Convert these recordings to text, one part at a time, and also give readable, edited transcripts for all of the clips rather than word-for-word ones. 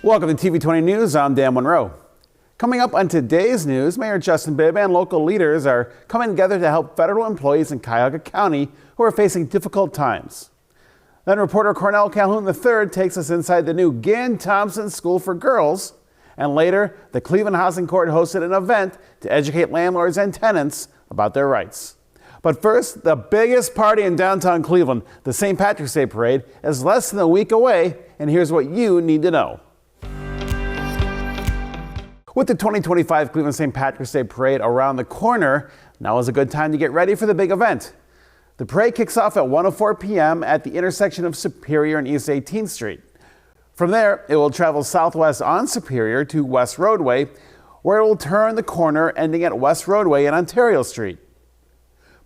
Welcome to TV20 News. I'm Dan Monroe. Coming up on today's news, Mayor Justin Bibb and local leaders are coming together to help federal employees in Cuyahoga County who are facing difficult times. Then reporter Cornell Calhoun III takes us inside the new Ginn-Thompson School for Girls. And later, the Cleveland Housing Court hosted an event to educate landlords and tenants about their rights. But first, the biggest party in downtown Cleveland, the St. Patrick's Day Parade, is less than a week away, and here's what you need to know. With the 2025 Cleveland St. Patrick's Day Parade around the corner, now is a good time to get ready for the big event. The parade kicks off at 1:04 p.m. at the intersection of Superior and East 18th Street. From there, it will travel southwest on Superior to West Roadway, where it will turn the corner ending at West Roadway and Ontario Street.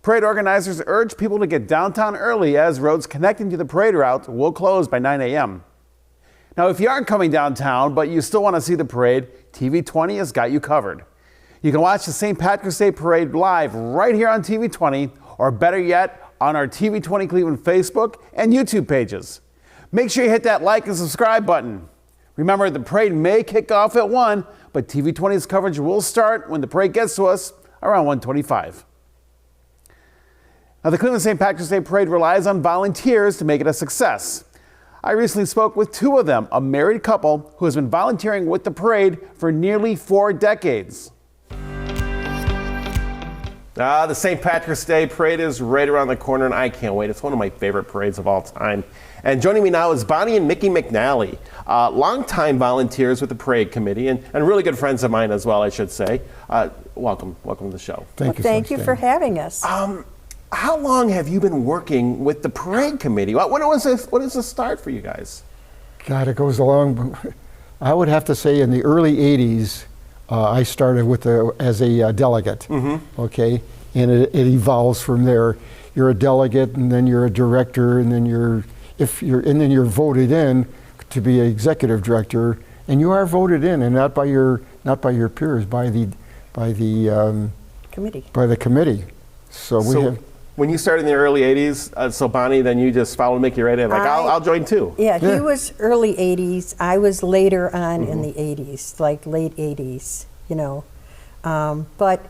Parade organizers urge people to get downtown early as roads connecting to the parade route will close by 9 a.m. Now, if you aren't coming downtown, but you still want to see the parade, TV20 has got you covered. You can watch the St. Patrick's Day Parade live right here on TV20, or better yet, on our TV20 Cleveland Facebook and YouTube pages. Make sure you hit that like and subscribe button. Remember, the parade may kick off at 1, but TV20's coverage will start when the parade gets to us around 1:25. Now, the Cleveland St. Patrick's Day Parade relies on volunteers to make it a success. I recently spoke with two of them, a married couple who has been volunteering with the parade for nearly 4 decades. The St. Patrick's Day Parade is right around the corner, and I can't wait. It's one of my favorite parades of all time. And joining me now is Bonnie and Mickey McNally, longtime volunteers with the parade committee, and really good friends of mine as well, I should say. Welcome to the show. Thank you for having us. How long have you been working with the parade committee? What is the start for you guys? God, it goes along. I would have to say in the early 80s, I started as a delegate, okay? And it evolves from there. You're a delegate, and then you're a director, and then you're voted in to be an executive director, and you are voted in, and not by your peers, by the Committee. By the committee. So when you started in the early 80s, so Bonnie, then you just followed Mickey right in, like, I'll join too. Yeah, he was early 80s. I was later on in the 80s, like late 80s, you know. But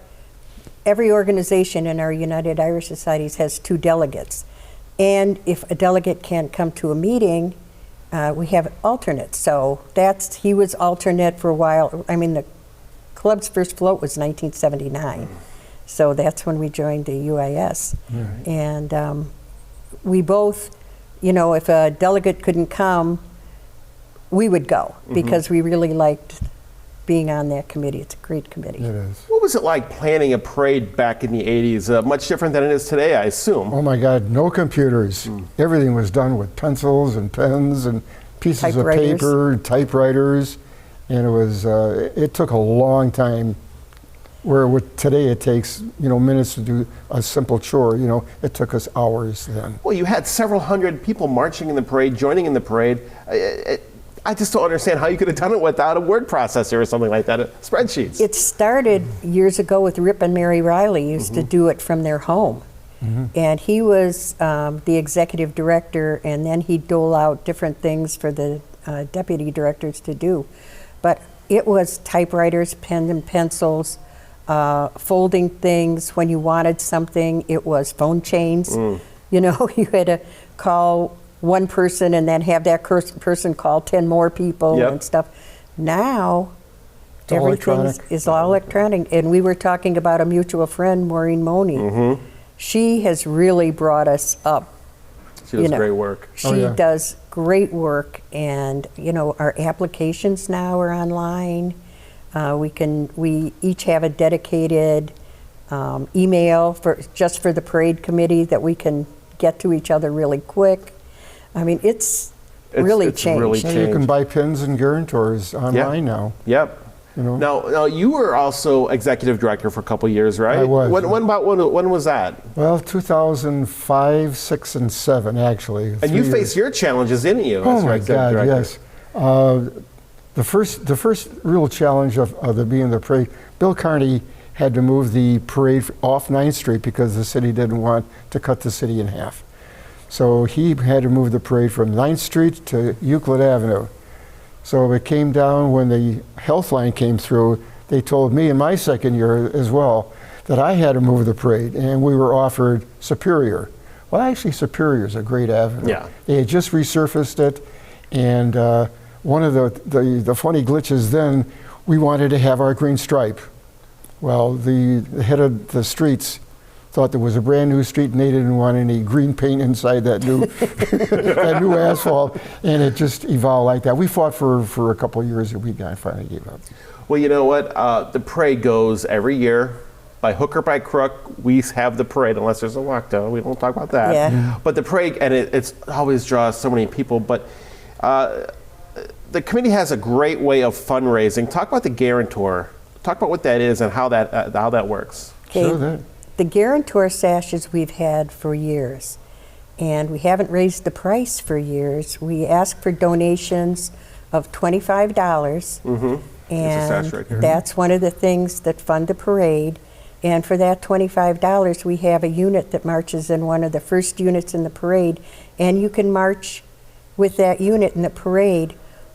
every organization in our United Irish Societies has 2 delegates. And if a delegate can't come to a meeting, we have alternates. So he was alternate for a while. I mean, the club's first float was 1979. So that's when we joined the UIS. Right. And we both, you know, if a delegate couldn't come, we would go because we really liked being on that committee. It's a great committee. It is. What was it like planning a parade back in the 80s? Much different than it is today, I assume. Oh my God, no computers. Everything was done with pencils and pens and pieces of paper, typewriters. And it took a long time. Where today it takes, minutes to do a simple chore, it took us hours then. Well, you had several hundred people marching in the parade, joining in the parade. I just don't understand how you could have done it without a word processor or something like that, spreadsheets. It started years ago with Rip and Mary Riley used to do it from their home. And he was the executive director, and then he'd dole out different things for the deputy directors to do. But it was typewriters, pens and pencils, folding things. When you wanted something, it was phone chains. You had to call one person and then have that person call 10 more people and stuff. Now, everything is all electronic. And we were talking about a mutual friend, Maureen Money. She has really brought us up. She does great work. She does great work. And, our applications now are online. We each have a dedicated email just for the parade committee that we can get to each other really quick. I mean, it's really changed. Really changed. You can buy pins and guarantors online now. Yep. Now, you were also executive director for a couple of years, right? I was. When was that? Well, 2005, 6, and 7, actually. And you faced your challenges, didn't you? Oh my God, yes. The first real challenge of being the parade, Bill Carney had to move the parade off 9th Street because the city didn't want to cut the city in half. So he had to move the parade from 9th Street to Euclid Avenue. So it came down when the health line came through. They told me in my second year as well that I had to move the parade, and we were offered Superior. Well, actually, Superior is a great avenue. Yeah. They had just resurfaced it, and one of the funny glitches then, we wanted to have our green stripe. Well, the head of the streets thought there was a brand new street and they didn't want any green paint inside that new that new asphalt, and it just evolved like that. We fought for a couple of years and we finally gave up. Well, you know what? The parade goes every year. By hook or by crook, we have the parade, unless there's a lockdown. We won't talk about that. Yeah. But the parade, and it's always draws so many people. But the committee has a great way of fundraising. Talk about the guarantor. Talk about what that is and how that works. Okay. So that, The guarantor sashes we've had for years, and we haven't raised the price for years. We ask for donations of $25, There's a and sash right here. that's one of the things that fund the parade. And for that $25, we have a unit that marches in one of the first units in the parade, and you can march with that unit in the parade.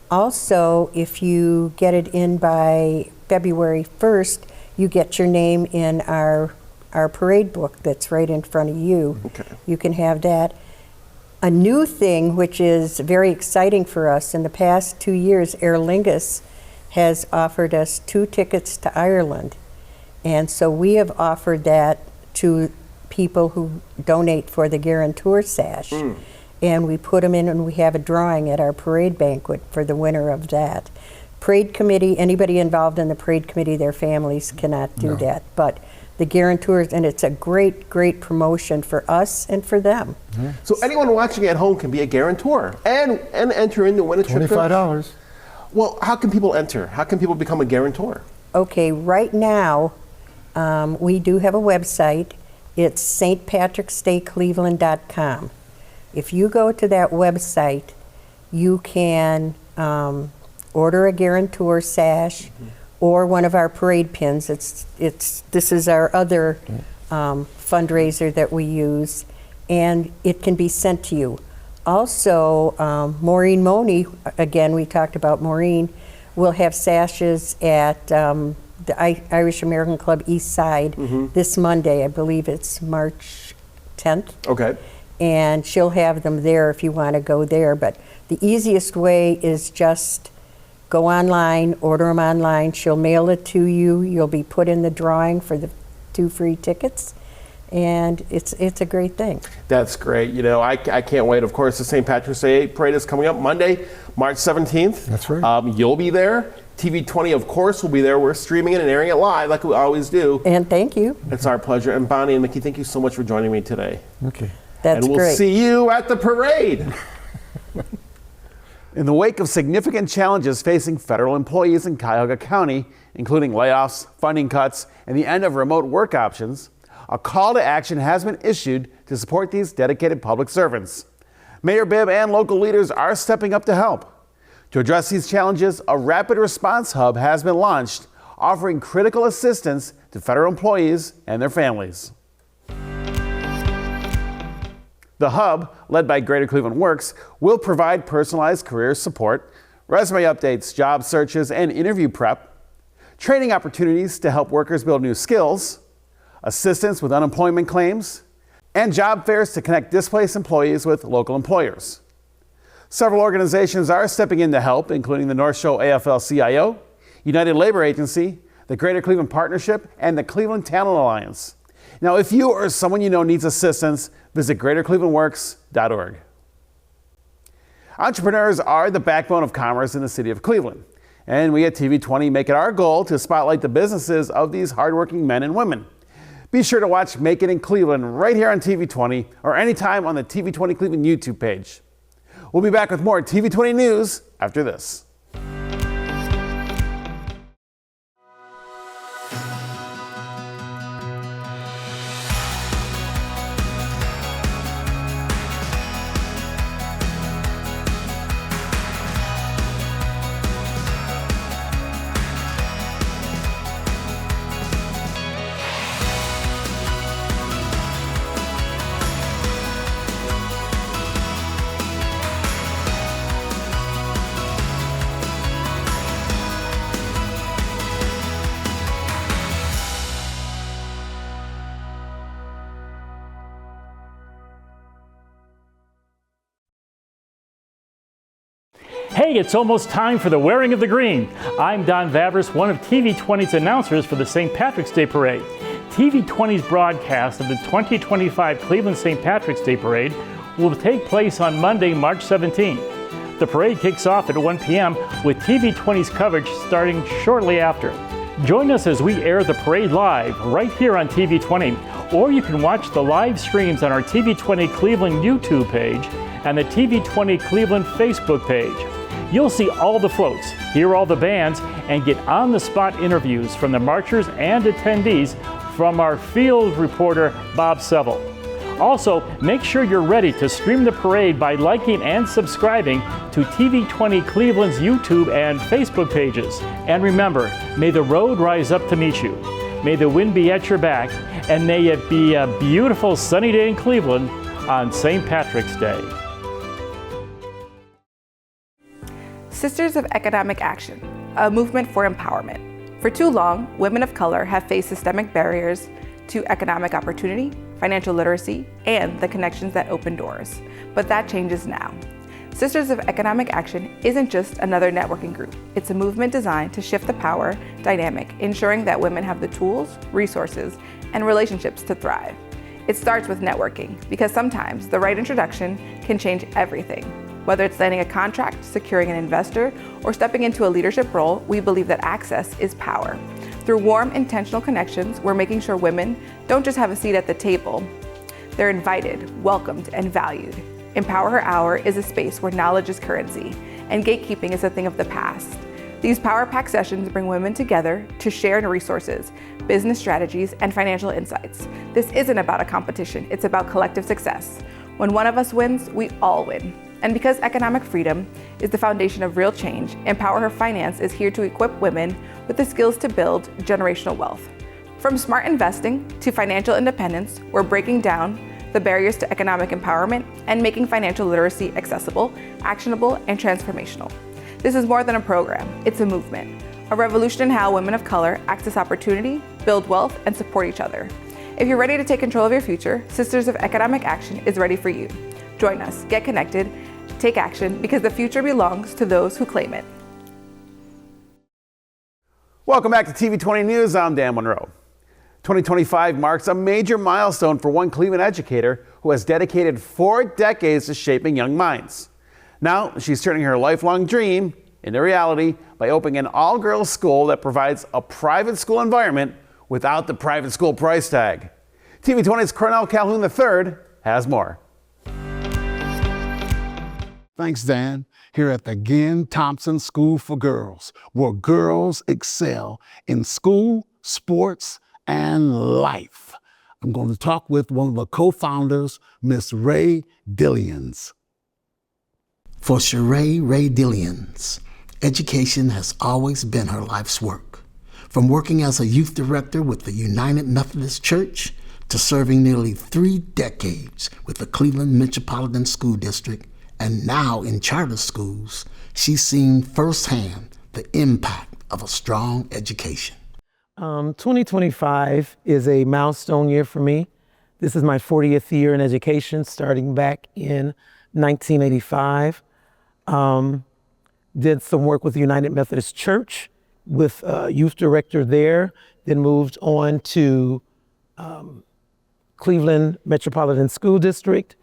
Also, if you get it in by February 1st, you get your name in our parade book that's right in front of you. Okay. You can have that. A new thing, which is very exciting for us, in the past 2 years, Aer Lingus has offered us 2 tickets to Ireland. And so we have offered that to people who donate for the guarantor sash. And we put them in, and we have a drawing at our parade banquet for the winner of that. Parade committee, anybody involved in the parade committee, their families cannot do that. But the guarantors, and it's a great, great promotion for us and for them. So anyone watching at home can be a guarantor and enter in to win a trip. $25. Well, how can people enter? How can people become a guarantor? Okay, right now, we do have a website. It's stpatricksdaycleveland.com. If you go to that website, you can order a guarantor sash or one of our parade pins. This is our other fundraiser that we use, and it can be sent to you. Also, Maureen Money, again, we talked about Maureen, will have sashes at the Irish American Club East Side this Monday. I believe it's March 10th. Okay. And she'll have them there if you want to go there. But the easiest way is just go online, order them online. She'll mail it to you. You'll be put in the drawing for the 2 free tickets. And it's a great thing. That's great. You know, I can't wait. Of course, the St. Patrick's Day parade is coming up Monday, March 17th. That's right. You'll be there. TV20, of course, will be there. We're streaming it and airing it live like we always do. And thank you. It's our pleasure. And Bonnie and Mickey, thank you so much for joining me today. Okay. That's and we'll great. see you at the parade. In the wake of significant challenges facing federal employees in Cuyahoga County, including layoffs, funding cuts, and the end of remote work options, a call to action has been issued to support these dedicated public servants. Mayor Bibb and local leaders are stepping up to help. To address these challenges, a rapid response hub has been launched, offering critical assistance to federal employees and their families. The hub, led by Greater Cleveland Works, will provide personalized career support, resume updates, job searches, and interview prep, training opportunities to help workers build new skills, assistance with unemployment claims, and job fairs to connect displaced employees with local employers. Several organizations are stepping in to help, including the North Shore AFL-CIO, United Labor Agency, the Greater Cleveland Partnership, and the Cleveland Talent Alliance. Now, if you or someone you know needs assistance, visit greaterclevelandworks.org. Entrepreneurs are the backbone of commerce in the city of Cleveland, and we at TV20 make it our goal to spotlight the businesses of these hardworking men and women. Be sure to watch Make It in Cleveland right here on TV20 or anytime on the TV20 Cleveland YouTube page. We'll be back with more TV20 news after this. Hey, it's almost time for the wearing of the green. I'm Don Vavris, one of TV20's announcers for the St. Patrick's Day Parade. TV20's broadcast of the 2025 Cleveland St. Patrick's Day Parade will take place on Monday, March 17th. The parade kicks off at 1 p.m. with TV20's coverage starting shortly after. Join us as we air the parade live right here on TV20, or you can watch the live streams on our TV20 Cleveland YouTube page and the TV20 Cleveland Facebook page. You'll see all the floats, hear all the bands, and get on-the-spot interviews from the marchers and attendees from our field reporter, Bob Seville. Also, make sure you're ready to stream the parade by liking and subscribing to TV20 Cleveland's YouTube and Facebook pages. And remember, may the road rise up to meet you. May the wind be at your back, and may it be a beautiful sunny day in Cleveland on St. Patrick's Day. Sisters of Economic Action, a movement for empowerment. For too long, women of color have faced systemic barriers to economic opportunity, financial literacy, and the connections that open doors. But that changes now. Sisters of Economic Action isn't just another networking group. It's a movement designed to shift the power dynamic, ensuring that women have the tools, resources, and relationships to thrive. It starts with networking, because sometimes the right introduction can change everything. Whether it's landing a contract, securing an investor, or stepping into a leadership role, we believe that access is power. Through warm, intentional connections, we're making sure women don't just have a seat at the table, they're invited, welcomed, and valued. Empower Her Hour is a space where knowledge is currency, and gatekeeping is a thing of the past. These Power Pack sessions bring women together to share resources, business strategies, and financial insights. This isn't about a competition, it's about collective success. When one of us wins, we all win. And because economic freedom is the foundation of real change, Empower Her Finance is here to equip women with the skills to build generational wealth. From smart investing to financial independence, we're breaking down the barriers to economic empowerment and making financial literacy accessible, actionable, and transformational. This is more than a program, it's a movement, a revolution in how women of color access opportunity, build wealth, and support each other. If you're ready to take control of your future, Sisters of Economic Action is ready for you. Join us, get connected, take action, because the future belongs to those who claim it. Welcome back to TV20 News. I'm Dan Monroe. 2025 marks a major milestone for one Cleveland educator who has dedicated 4 decades to shaping young minds. Now she's turning her lifelong dream into reality by opening an all-girls school that provides a private school environment without the private school price tag. TV20's Cornell Calhoun III has more. Thanks, Dan. Here at the Ginn-Thompson School for Girls, where girls excel in school, sports, and life. I'm going to talk with one of the co-founders, Miss Ray Dillians. For Sheree Ray Dillians, education has always been her life's work. From working as a youth director with the United Methodist Church to serving nearly 3 decades with the Cleveland Metropolitan School District, and now in charter schools, she's seen firsthand the impact of a strong education. 2025 is a milestone year for me. This is my 40th year in education, starting back in 1985. Did some work with the United Methodist Church with a youth director there, then moved on to Cleveland Metropolitan School District,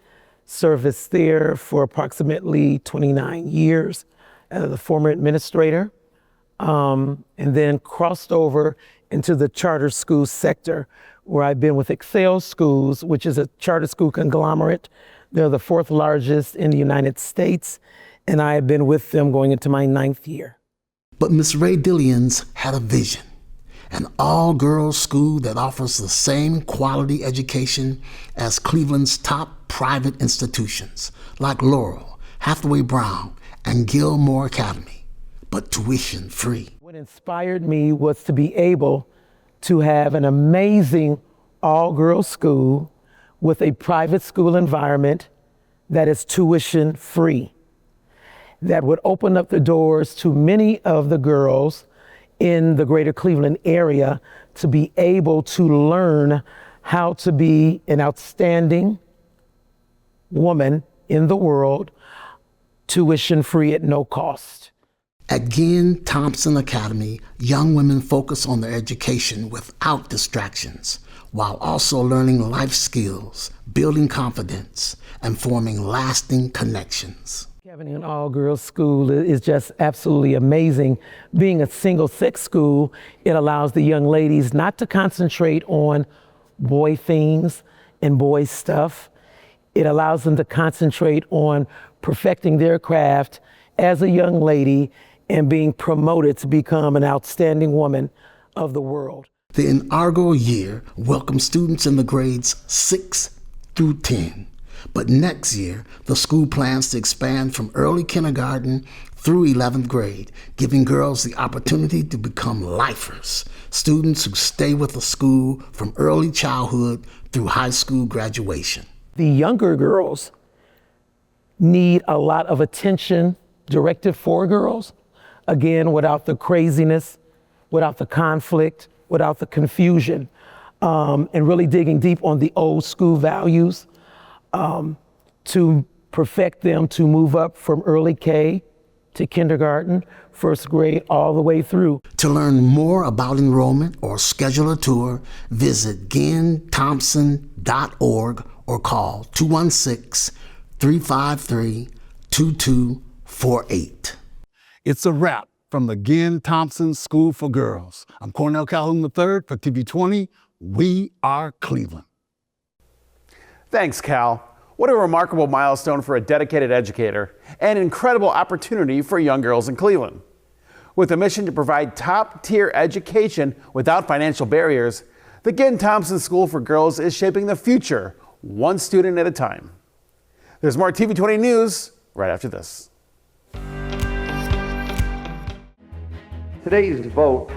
serviced there for approximately 29 years as the former administrator, and then crossed over into the charter school sector, where I've been with Excel Schools, which is a charter school conglomerate. They're the 4th largest in the United States, and I have been with them going into my 9th year. But Miss Ray Dillians had a vision, an all-girls school that offers the same quality education as Cleveland's top private institutions like Laurel, Hathaway Brown, and Gilmore Academy, but tuition free. What inspired me was to be able to have an amazing all-girls school with a private school environment that is tuition free, that would open up the doors to many of the girls in the greater Cleveland area to be able to learn how to be an outstanding woman in the world, tuition free at no cost. At Ginn-Thompson Academy, young women focus on their education without distractions, while also learning life skills, building confidence, and forming lasting connections. Having an all-girls school is just absolutely amazing. Being a single-sex school, it allows the young ladies not to concentrate on boy things and boy stuff. It allows them to concentrate on perfecting their craft as a young lady and being promoted to become an outstanding woman of the world. The inaugural year welcomes students in the grades 6 through 10. But next year, the school plans to expand from early kindergarten through 11th grade, giving girls the opportunity to become lifers, students who stay with the school from early childhood through high school graduation. The younger girls need a lot of attention directed for girls, again, without the craziness, without the conflict, without the confusion, and really digging deep on the old school values to perfect them to move up from early K to kindergarten, first grade, all the way through. To learn more about enrollment or schedule a tour, visit Ginn-Thompson.org or call 216-353-2248. It's a wrap from the Ginn-Thompson School for Girls. I'm Cornell Calhoun III for TV20. We are Cleveland. Thanks, Cal. What a remarkable milestone for a dedicated educator and an incredible opportunity for young girls in Cleveland. With a mission to provide top-tier education without financial barriers, the Ginn-Thompson School for Girls is shaping the future, one student at a time. There's more TV20 news right after this. Today's vote,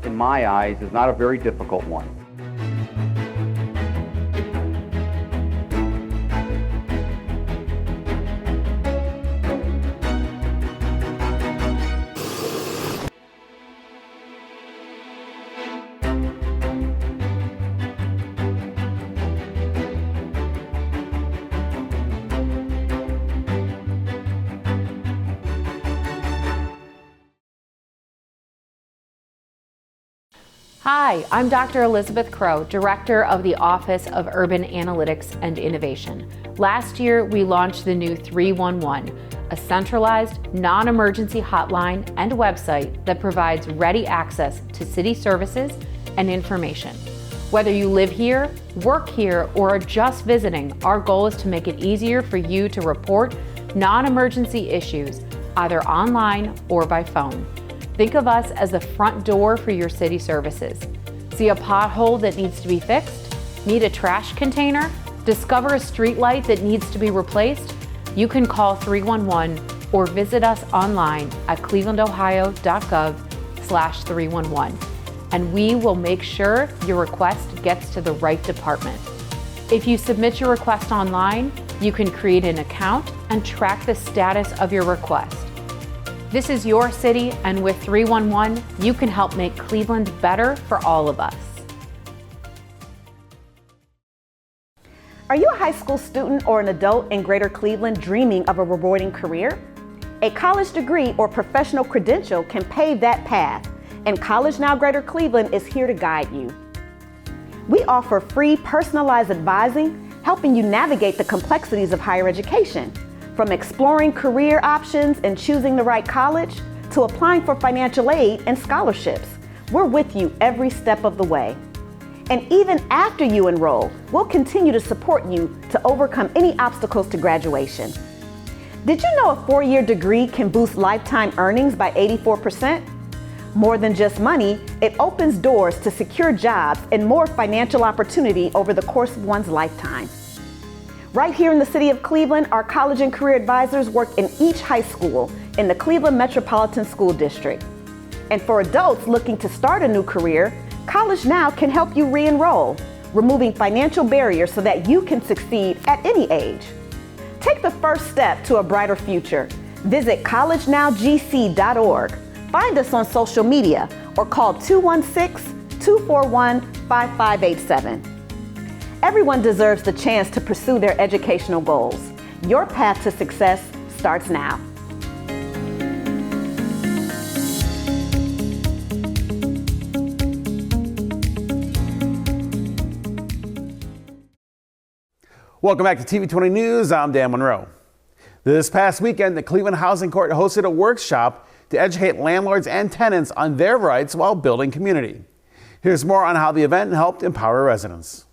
in my eyes, is not a very difficult one. Hi, I'm Dr. Elizabeth Crow, Director of the Office of Urban Analytics and Innovation. Last year, we launched the new 311, a centralized, non-emergency hotline and website that provides ready access to city services and information. Whether you live here, work here, or are just visiting, our goal is to make it easier for you to report non-emergency issues, either online or by phone. Think of us as the front door for your city services. See a pothole that needs to be fixed? Need a trash container? Discover a street light that needs to be replaced? You can call 311 or visit us online at clevelandohio.gov/311, and we will make sure your request gets to the right department. If you submit your request online, you can create an account and track the status of your request. This is your city, and with 311, you can help make Cleveland better for all of us. Are you a high school student or an adult in Greater Cleveland dreaming of a rewarding career? A college degree or professional credential can pave that path, and College Now Greater Cleveland is here to guide you. We offer free personalized advising, helping you navigate the complexities of higher education. From exploring career options and choosing the right college, to applying for financial aid and scholarships, we're with you every step of the way. And even after you enroll, we'll continue to support you to overcome any obstacles to graduation. Did you know a 4-year degree can boost lifetime earnings by 84%? More than just money, it opens doors to secure jobs and more financial opportunity over the course of one's lifetime. Right here in the city of Cleveland, our college and career advisors work in each high school in the Cleveland Metropolitan School District. And for adults looking to start a new career, College Now can help you re-enroll, removing financial barriers so that you can succeed at any age. Take the first step to a brighter future. Visit collegenowgc.org. Find us on social media or call 216-241-5587. Everyone deserves the chance to pursue their educational goals. Your path to success starts now. Welcome back to TV20 News. I'm Dan Monroe. This past weekend, the Cleveland Housing Court hosted a workshop to educate landlords and tenants on their rights while building community. Here's more on how the event helped empower residents.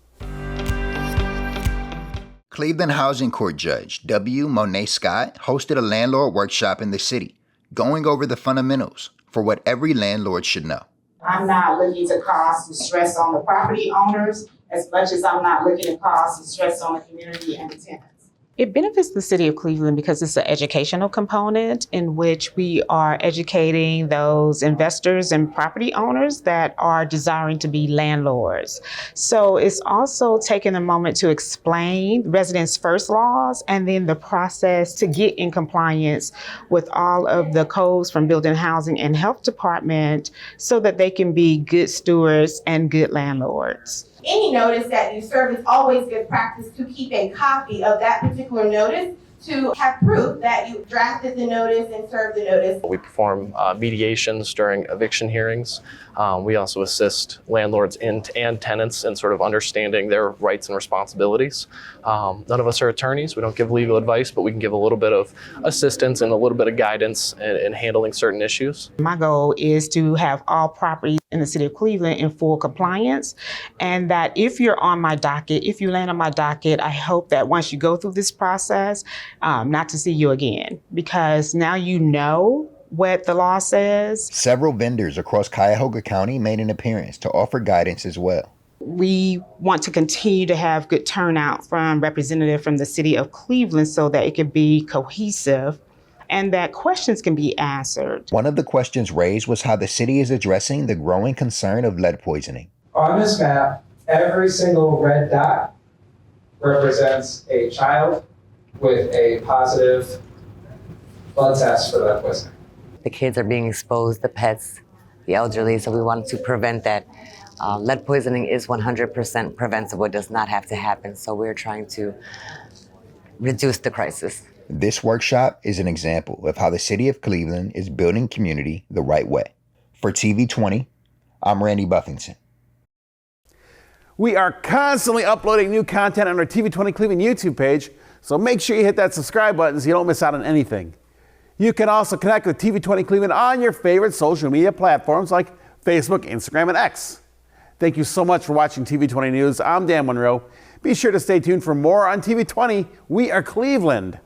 Cleveland Housing Court Judge W. Monet Scott hosted a landlord workshop in the city, going over the fundamentals for what every landlord should know. I'm not looking to cause some stress on the property owners as much as I'm not looking to cause some stress on the community and the tenants. It benefits the city of Cleveland because it's an educational component in which we are educating those investors and property owners that are desiring to be landlords. So it's also taking a moment to explain residents' first laws and then the process to get in compliance with all of the codes from Building, Housing, and Health Department so that they can be good stewards and good landlords. Any notice that you serve, it's always good practice to keep a copy of that particular notice to have proof that you drafted the notice and served the notice. We perform mediations during eviction hearings. We also assist landlords and tenants in sort of understanding their rights and responsibilities. None of us are attorneys. We don't give legal advice, but we can give a little bit of assistance and a little bit of guidance in handling certain issues. My goal is to have all properties in the city of Cleveland in full compliance, and that if you're on my docket, if you land on my docket, I hope that once you go through this process, not to see you again, because now you know what the law says. Several vendors across Cuyahoga County made an appearance to offer guidance as well. We want to continue to have good turnout from representatives from the city of Cleveland so that it can be cohesive and that questions can be answered. One of the questions raised was how the city is addressing the growing concern of lead poisoning. On this map, every single red dot represents a child with a positive blood test for lead poisoning. The kids are being exposed, the pets, the elderly, so we wanted to prevent that. Lead poisoning is 100% preventable. It does not have to happen, so we're trying to reduce the crisis. This workshop is an example of how the city of Cleveland is building community the right way. For TV20, I'm Randy Buffington. We are constantly uploading new content on our TV20 Cleveland YouTube page, so make sure you hit that subscribe button so you don't miss out on anything. You can also connect with TV20 Cleveland on your favorite social media platforms like Facebook, Instagram, and X. Thank you so much for watching TV20 News. I'm Dan Monroe. Be sure to stay tuned for more on TV20. We are Cleveland.